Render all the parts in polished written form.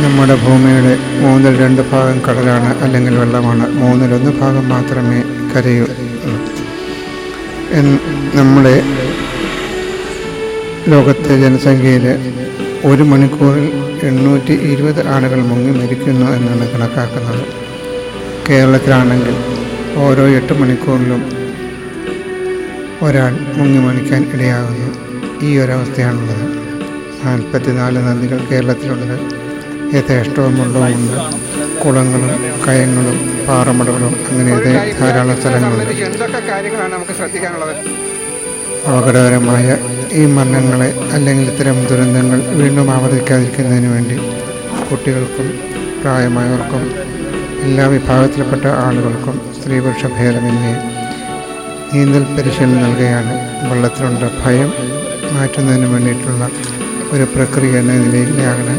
നമ്മുടെ ഭൂമിയുടെ 2/3 കടലാണ് അല്ലെങ്കിൽ വെള്ളമാണ്. 1/3 മാത്രമേ കരയൂ. നമ്മുടെ ലോകത്തെ ജനസംഖ്യയിൽ 1 മണിക്കൂറിൽ 820 ആളുകൾ മുങ്ങി മരിക്കുന്നു എന്നാണ് കണക്കാക്കുന്നത്. കേരളത്തിലാണെങ്കിൽ ഓരോ 8 മണിക്കൂറിലും ഒരാൾ മുങ്ങി മരിക്കാൻ ഇടയാകുന്നു. ഈ ഒരവസ്ഥയാണുള്ളത്. 44 നദികൾ കേരളത്തിലുണ്ട്. യഥേഷ്ടവും വെള്ളവുമുണ്ട്. കുളങ്ങളും കയങ്ങളും പാറമടകളും അങ്ങനെ ധാരാളം സ്ഥലങ്ങളുണ്ട്. എന്തൊക്കെ കാര്യങ്ങളാണ് നമുക്ക് ശ്രദ്ധിക്കാനുള്ളത്? അപകടകരമായ ഈ മരണങ്ങളെ അല്ലെങ്കിൽ ഇത്തരം ദുരന്തങ്ങൾ വീണ്ടും ആവർത്തിക്കാതിരിക്കുന്നതിന് വേണ്ടി കുട്ടികൾക്കും പ്രായമായവർക്കും എല്ലാ വിഭാഗത്തിൽപ്പെട്ട ആളുകൾക്കും സ്ത്രീപുരുഷ ഭേദമന്യേ നീന്തൽ പരിശീലനം നൽകുകയാണ്. വെള്ളത്തിലുള്ള ഭയം മാറ്റുന്നതിന് വേണ്ടിയിട്ടുള്ള ഒരു പ്രക്രിയ എന്ന നിലയിലാണ്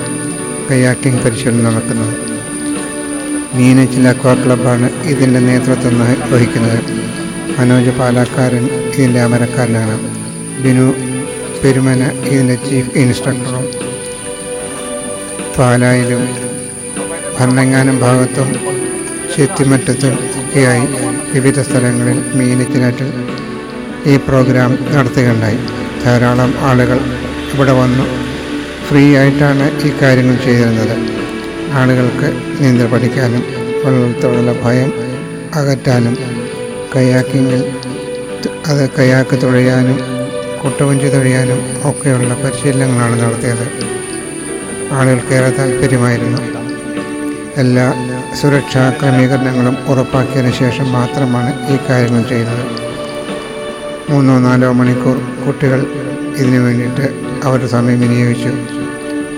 കയാക്കിംഗ് പരിശീലനം നടക്കുന്നത്. മീനച്ചിൽ അക്വാ ക്ലബ്ബാണ് ഇതിൻ്റെ നേതൃത്വം വഹിക്കുന്നത്. മനോജ് പാലക്കാരൻ ഇതിൻ്റെ അമരക്കാരനാണ്. ബിനു പെരുമന ഇതിൻ്റെ ചീഫ് ഇൻസ്ട്രക്ടറും. പാലായിലും ഭരണങ്ങാനം ഭാഗത്തും ചെത്തിമറ്റത്തും ഒക്കെയായി വിവിധ സ്ഥലങ്ങളിൽ മീനച്ചിലാറ്റിൽ ഈ പ്രോഗ്രാം നടത്തുകയുണ്ടായി. ധാരാളം ആളുകൾ ഇവിടെ വന്നു ഫ്രീ ആയിട്ടാണ് ഈ കാര്യങ്ങൾ ചെയ്തിരുന്നത്. ആളുകൾക്ക് നീന്തൽ പഠിക്കാനും വെള്ളത്തോടുള്ള ഭയം അകറ്റാനും കയാക്കിങ്ങിൽ കയാക്ക് തുഴയാനും കുട്ടവഞ്ചി തുഴയാനും ഒക്കെയുള്ള പരിശീലനങ്ങളാണ് നടത്തിയത്. ആളുകൾക്കേറെ താല്പര്യമായിരുന്നു. എല്ലാ സുരക്ഷാ ക്രമീകരണങ്ങളും ഉറപ്പാക്കിയതിന് ശേഷം മാത്രമാണ് ഈ കാര്യങ്ങൾ ചെയ്തത്. 3-4 മണിക്കൂർ കുട്ടികൾ ഇതിനു വേണ്ടിയിട്ട് അവരുടെ സമയം വിനിയോഗിച്ചു.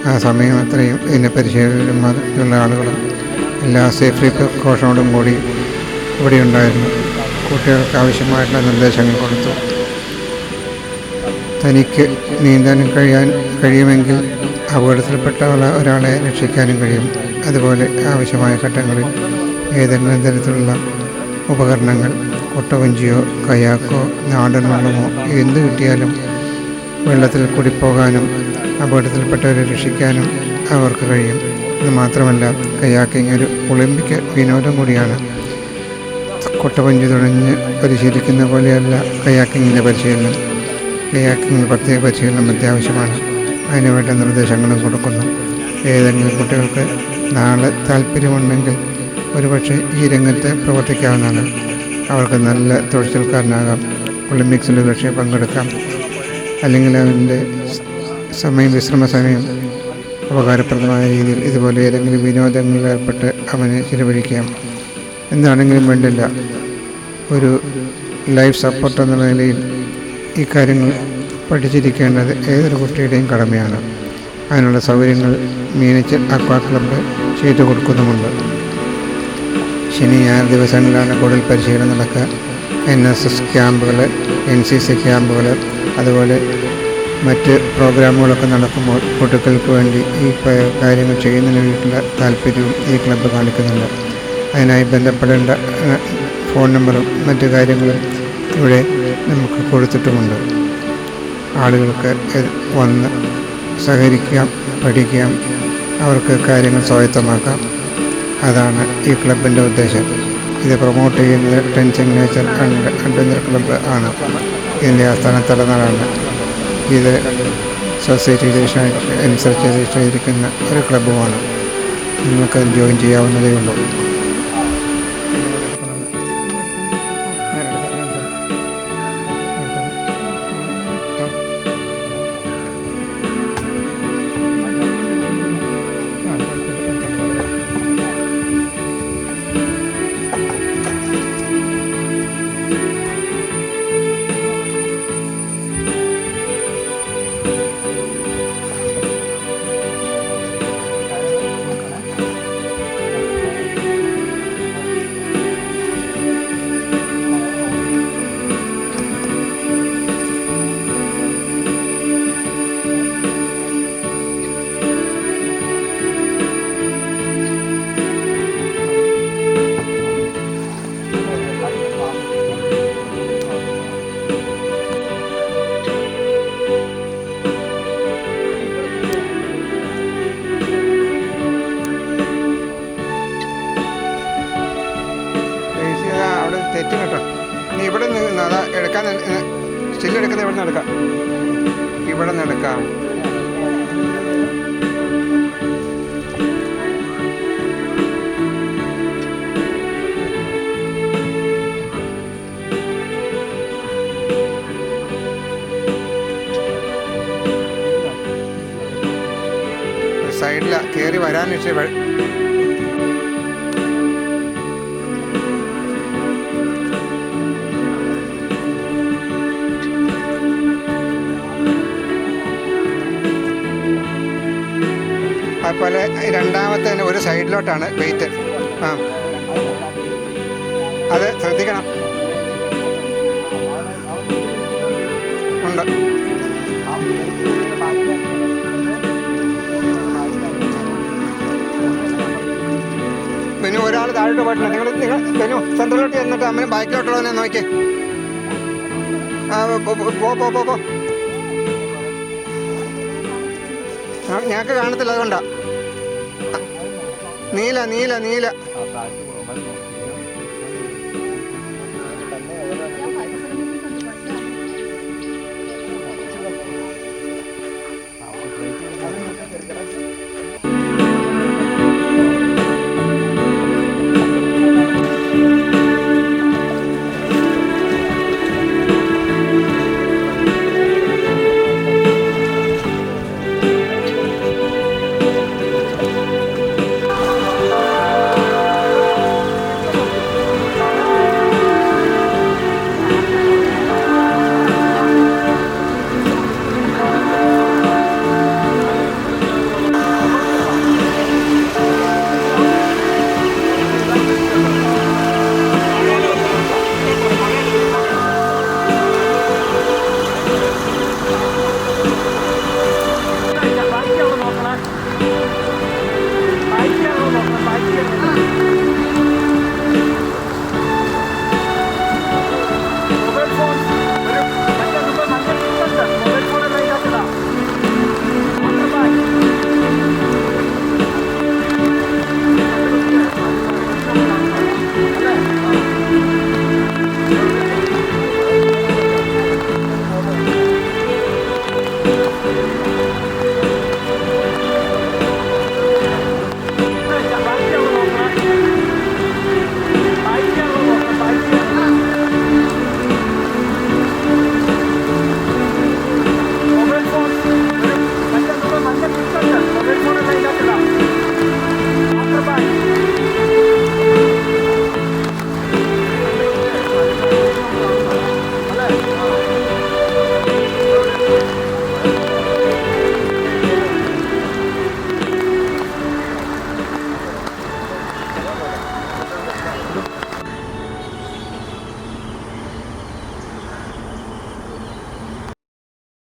ആ സമയം അത്രയും ഇതിൻ്റെ പരിശീലനമുള്ള ആളുകളും എല്ലാ സേഫ്റ്റി പ്രിക്കോഷനോടും കൂടി ഇവിടെ ഉണ്ടായിരുന്നു. കുട്ടികൾക്ക് ആവശ്യമായിട്ടുള്ള നിർദ്ദേശങ്ങൾ കൊടുത്തു. തനിക്ക് നീന്താൻ കഴിയുമെങ്കിൽ അപകടത്തിൽപ്പെട്ട ഒരാളെ രക്ഷിക്കാനും കഴിയും. അതുപോലെ ആവശ്യമായ ഘട്ടങ്ങളിൽ ഏതെങ്കിലും തരത്തിലുള്ള ഉപകരണങ്ങൾ കുട്ടവഞ്ചിയോ കയാക്കോ നാടൻ വെള്ളമോ എന്ത് കിട്ടിയാലും വെള്ളത്തിൽ കൂടിപ്പോകാനും അപകടത്തിൽപ്പെട്ടവരെ രക്ഷിക്കാനും അവർക്ക് കഴിയും. ഇത് മാത്രമല്ല, കയാക്കിങ് ഒരു ഒളിമ്പിക് വിനോദം കൂടിയാണ്. കുട്ടവഞ്ചി തുഴഞ്ഞ് പരിശീലിക്കുന്ന പോലെയല്ല കയാക്കിങ്ങിൻ്റെ പരിശീലനം. കയാക്കിങ്ങിന് പ്രത്യേക പരിശീലനം അത്യാവശ്യമാണ്. അതിനുവേണ്ട നിർദ്ദേശങ്ങളും കൊടുക്കുന്നു. ഏതെങ്കിലും കുട്ടികൾക്ക് നാളെ താല്പര്യമുണ്ടെങ്കിൽ ഒരുപക്ഷെ ഈ രംഗത്ത് പ്രവർത്തിക്കാവുന്നതാണ്. അവർക്ക് നല്ല തൊഴിൽക്കാരനാകാം. ഒളിമ്പിക്സിൽ ഒരുപക്ഷെ പങ്കെടുക്കാം. അല്ലെങ്കിൽ അവൻ്റെ വിശ്രമ സമയം ഉപകാരപ്രദമായ രീതിയിൽ ഇതുപോലെ ഏതെങ്കിലും വിനോദങ്ങളിൽ ഏർപ്പെട്ട് അവനെ ചിലവഴിക്കാം. എന്താണെങ്കിലും വേണ്ടില്ല, ഒരു ലൈഫ് സപ്പോർട്ട് എന്ന നിലയിൽ ഈ കാര്യങ്ങൾ പഠിച്ചിരിക്കേണ്ടത് ഏതൊരു കുട്ടിയുടെയും കടമയാണ്. അതിനുള്ള സൗകര്യങ്ങൾ മീനച്ചിൽ അക്വാ ക്ലബ്ബ് ചെയ്തു കൊടുക്കുന്നുമുണ്ട്. ശനി ഞായർ ദിവസങ്ങളിലാണ് കൂടുതൽ പരിശീലനം നടക്കുക. NSS ക്യാമ്പുകൾ, NCC ക്യാമ്പുകൾ, അതുപോലെ മറ്റ് പ്രോഗ്രാമുകളൊക്കെ നടക്കുമ്പോൾ കുട്ടികൾക്ക് വേണ്ടി ഈ കാര്യങ്ങൾ ചെയ്യുന്നതിന് വേണ്ടിയിട്ടുള്ള താല്പര്യവും ഈ ക്ലബ്ബ് കാണിക്കുന്നുണ്ട്. അതിനായി ബന്ധപ്പെടേണ്ട ഫോൺ നമ്പറും മറ്റു കാര്യങ്ങളും ഇവിടെ നമുക്ക് കൊടുത്തിട്ടുമുണ്ട്. ആളുകൾക്ക് വന്ന് സഹകരിക്കാം, പഠിക്കാം, അവർക്ക് കാര്യങ്ങൾ സ്വായത്തമാക്കാം. അതാണ് ഈ ക്ലബിൻ്റെ ഉദ്ദേശം. ഇത് പ്രൊമോട്ട് ചെയ്യുന്നത് 10 സിഗ്നേച്ചർ ആൻഡ് അഡ്വഞ്ചർ ക്ലബ്ബ് ആണ്. ഇതിൻ്റെ ആസ്ഥാന തലനാടാണ്. ഇത് സൊസൈറ്റി രജിസ്റ്റർ അനുസരിച്ച് രജിസ്റ്റർ ചെയ്തിരിക്കുന്ന ഒരു ക്ലബ്ബുമാണ്. നിങ്ങൾക്ക് ജോയിൻ ചെയ്യാവുന്നതേ ഉള്ളൂ. ഇവിടെ നിന്ന് അതാ എടുക്കാൻ സ്റ്റില്ലെടുക്കുന്ന ഇവിടെ നിന്ന് എടുക്കാം. ഇവിടെ നിന്ന് എടുക്കാം. സൈഡില കയറി വരാൻ ഇഷ്ടം. അതുപോലെ രണ്ടാമത്തെ ഒരു സൈഡിലോട്ടാണ് വെയിറ്റ്. ആ അത് ശ്രദ്ധിക്കണം. ഉണ്ട്. പിന്നെ ഒരാൾ താഴോട്ട് പോയിട്ടുണ്ട്. നിങ്ങൾ ബെനു സെൻട്രലോട്ട് ചെന്നിട്ട് അമ്മ ബാക്കിലോട്ടുള്ളവനെ നോക്കി. പോ. ഞങ്ങൾക്ക് കാണത്തില്ല, അതുകൊണ്ടാ. നീല